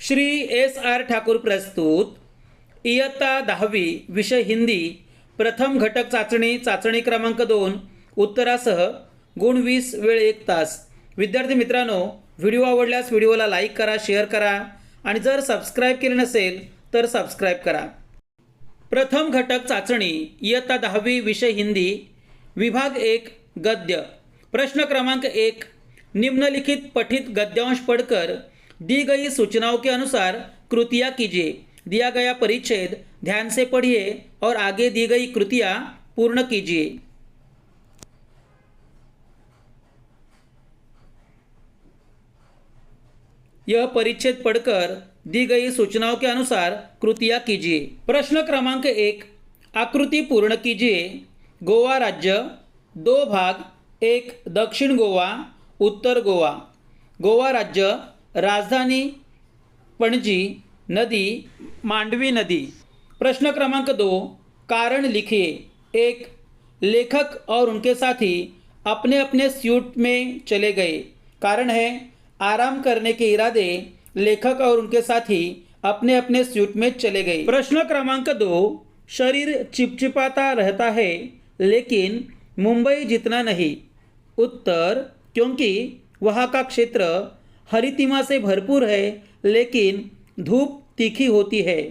Shri S.R. Thakur प्रस्तुत इयत्ता 10वी विषय हिंदी प्रथम घटक चाचणी चाचणी क्रमांक 2 उत्तरासह गुण 20 वेळ 1 तास। विद्यार्थी मित्रांनो, व्हिडिओ आवडल्यास व्हिडिओला लाईक करा, शेअर करा आणि जर सबस्क्राईब केले नसेल तर सबस्क्राईब करा। प्रथम घटक चाचणी इयत्ता 10वी विषय हिंदी विभाग 1 गद्य। प्रश्न क्रमांक 1, निम्नलिखित पठित गद्यांश पढ़कर दी गई सूचनाओं के अनुसार कृतियाँ कीजिए। दिया गया परिच्छेद ध्यान से पढ़िए और आगे दी गई कृतियाँ पूर्ण कीजिए। यह परिच्छेद पढ़कर दी गई सूचनाओं के अनुसार कृतियाँ कीजिए। प्रश्न क्रमांक 1, आकृति पूर्ण कीजिए। गोवा राज्य, 2 भाग, 1 दक्षिण गोवा, उत्तर गोवा। गोवा राज्य, राजधानी पणजी, नदी मांडवी नदी। प्रश्न क्रमांक 2, कारण लिखिए। 1, लेखक और उनके साथी अपने अपने स्यूट में चले गए। कारण है आराम करने के इरादे लेखक और उनके साथी अपने अपने स्यूट में चले गए। प्रश्न क्रमांक 2, शरीर चिपचिपाता रहता है लेकिन मुंबई जितना नहीं। उत्तर, क्योंकि वहाँ का क्षेत्र हरितिमा से भरपूर है लेकिन धूप तीखी होती है।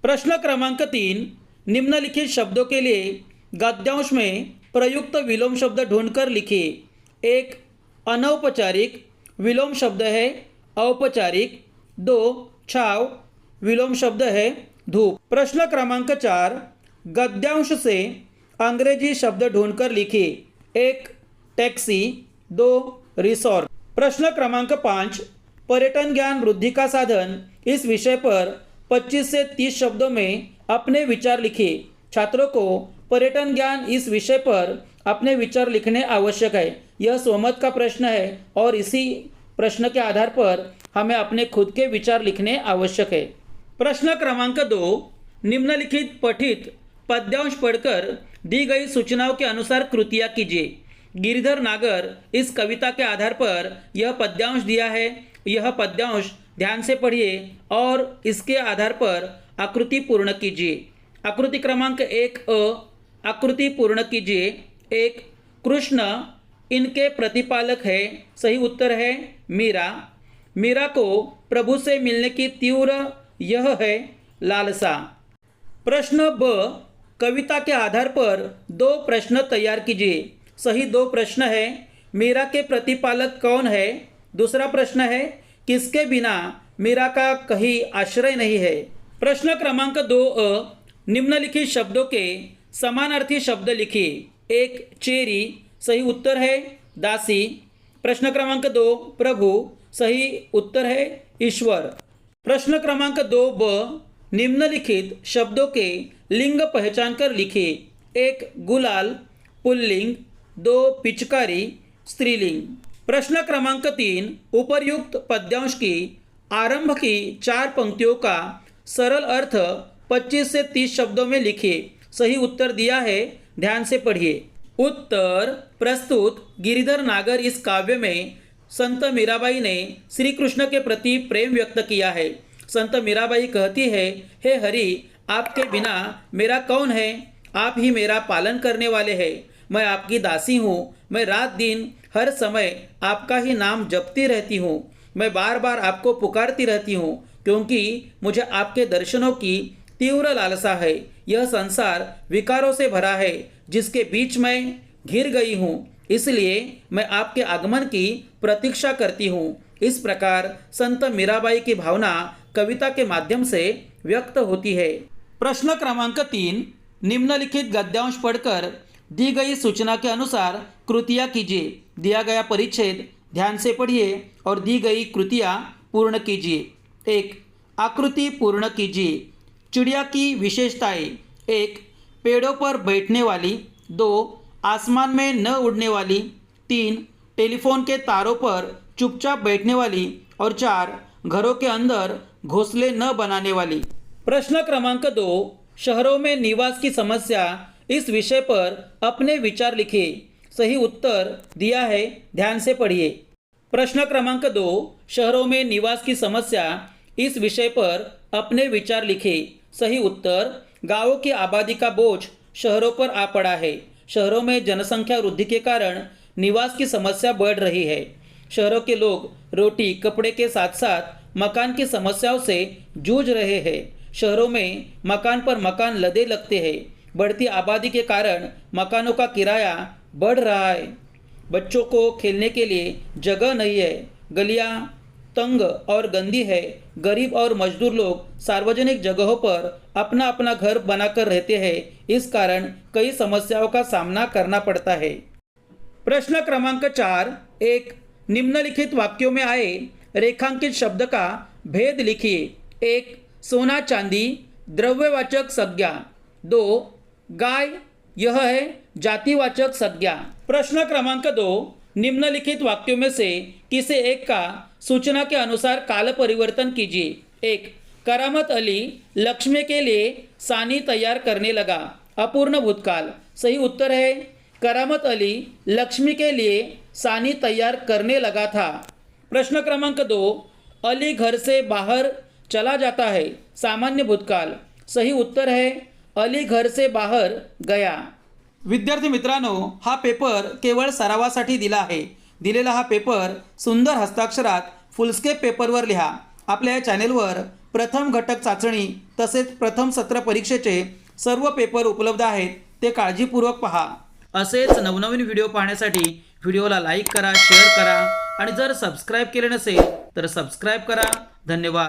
प्रश्न क्रमांक 3, निम्नलिखित शब्दों के लिए गद्यांश में प्रयुक्त विलोम शब्द ढूंढकर लिखिए। 1, अनौपचारिक विलोम शब्द है औपचारिक। 2, छाव विलोम शब्द है धूप। प्रश्न क्रमांक 4, गद्यांश से अंग्रेजी शब्द ढूंढकर लिखिए। 1, टैक्सी। 2, रिसोर्ट। प्रश्न क्रमांक 5, पर्यटन ज्ञान वृद्धि का साधन इस विषय पर 25 से 30 शब्दों में अपने विचार लिखिए। छात्रों को पर्यटन ज्ञान इस विषय पर अपने विचार लिखने आवश्यक है। यह स्वमत का प्रश्न है और इसी प्रश्न के आधार पर हमें अपने खुद के विचार लिखने आवश्यक है। प्रश्न क्रमांक 2, निम्नलिखित पठित पद्यांश पढ़कर दी गई सूचनाओं के अनुसार कृतियाँ कीजिए। गिरिधर नागर इस कविता के आधार पर यह पद्यांश दिया है। यह पद्यांश ध्यान से पढ़िए और इसके आधार पर आकृति पूर्ण कीजिए। आकृति क्रमांक 1A, आकृति पूर्ण कीजिए। 1, कृष्ण इनके प्रतिपालक है। सही उत्तर है मीरा। मीरा को प्रभु से मिलने की तीव्र यह है लालसा। प्रश्न ब, कविता के आधार पर 2 प्रश्न तैयार कीजिए। सही 2 प्रश्न है। मीरा के प्रतिपालक कौन है? दूसरा प्रश्न है, किसके बिना मीरा का कहीं आश्रय नहीं है। प्रश्न क्रमांक 2A, निम्नलिखित शब्दों के समानार्थी शब्द लिखिए। 1, चेरी। सही उत्तर है दासी। प्रश्न क्रमांक 2, प्रभु। सही उत्तर है ईश्वर। प्रश्न क्रमांक 2B, निम्नलिखित शब्दों के लिंग पहचान कर लिखिए। 1, गुलाल पुल्लिंग। 2, पिचकारी स्त्रीलिंग। प्रश्न क्रमांक 3, उपर्युक्त पद्यांश की आरंभ की 4 पंक्तियों का सरल अर्थ 25 से 30 शब्दों में लिखिए। सही उत्तर दिया है, ध्यान से पढ़िए। उत्तर, प्रस्तुत गिरिधर नागर इस काव्य में संत मीराबाई ने श्री कृष्ण के प्रति प्रेम व्यक्त किया है। संत मीराबाई कहती है, हे हरि, आपके बिना मेरा कौन है? आप ही मेरा पालन करने वाले हैं। मैं आपकी दासी हूँ। मैं रात दिन हर समय आपका ही नाम जपती रहती हूँ। मैं बार बार आपको पुकारती रहती हूँ क्योंकि मुझे आपके दर्शनों की तीव्र लालसा है। यह संसार विकारों से भरा है जिसके बीच मैं घिर गई हूँ, इसलिए मैं आपके आगमन की प्रतीक्षा करती हूँ। इस प्रकार संत मीराबाई की भावना कविता के माध्यम से व्यक्त होती है। प्रश्न क्रमांक 3, निम्नलिखित गद्यांश पढ़कर दी गई सूचना के अनुसार कृतियाँ कीजिए। दिया गया परिच्छेद ध्यान से पढ़िए और दी गई कृतियाँ पूर्ण कीजिए। 1, आकृति पूर्ण कीजिए। चिड़िया की विशेषताएं। 1, पेड़ों पर बैठने वाली। 2, आसमान में न उड़ने वाली। 3, टेलीफोन के तारों पर चुपचाप बैठने वाली। और 4, घरों के अंदर घोंसले न बनाने वाली। प्रश्न क्रमांक 2, शहरों में निवास की समस्या इस विषय पर अपने विचार लिखिए। सही उत्तर दिया है, ध्यान से पढ़िए। प्रश्न क्रमांक 2, शहरों में निवास की समस्या इस विषय पर अपने विचार लिखे। सही उत्तर, गांवों की आबादी का बोझ शहरों पर आ पड़ा है। शहरों में जनसंख्या वृद्धि के कारण निवास की समस्या बढ़ रही है। शहरों के लोग रोटी कपड़े के साथ साथ मकान की समस्याओं से जूझ रहे हैं। शहरों में मकान पर मकान लदे लगते हैं। बढ़ती आबादी के कारण मकानों का किराया बढ़ रहा है। बच्चों को खेलने के लिए जगह नहीं है। गलियां तंग और गंदी है। गरीब और मजदूर लोग सार्वजनिक जगहों पर अपना अपना घर बनाकर रहते हैं। इस कारण कई समस्याओं का सामना करना पड़ता है। प्रश्न क्रमांक 4, एक निम्नलिखित वाक्यों में आए रेखांकित शब्द का भेद लिखिए। 1, सोना चांदी द्रव्यवाचक संज्ञा। 2, गाय यह है जातिवाचक संज्ञा। प्रश्न क्रमांक 2, निम्नलिखित वाक्यों में से किसी एक का सूचना के अनुसार काल परिवर्तन कीजिए। 1, करामत अली लक्ष्मी के लिए सानी तैयार करने लगा। अपूर्ण भूतकाल। सही उत्तर है करामत अली लक्ष्मी के लिए सानी तैयार करने लगा था। प्रश्न क्रमांक 2, अली घर से बाहर चला जाता है। सामान्य भूतकाल। सही उत्तर है अली घर से बाहर गया। विद्यार्थी मित्रांनो, हा पेपर केवळ सरावासाठी दिला आहे। दिलेला हा पेपर सुंदर हस्ताक्षरात फुलस्केप पेपरवर लिहा। आपल्या या चॅनेलवर प्रथम घटक चाचणी तसेच प्रथम सत्र परीक्षेचे सर्व पेपर उपलब्ध आहेत, ते काळजीपूर्वक पहा। असेच नवनवीन व्हिडिओ पाहण्यासाठी व्हिडिओला लाईक करा, शेअर करा आणि जर सबस्क्राईब केले नसेल तर सबस्क्राईब करा। धन्यवाद।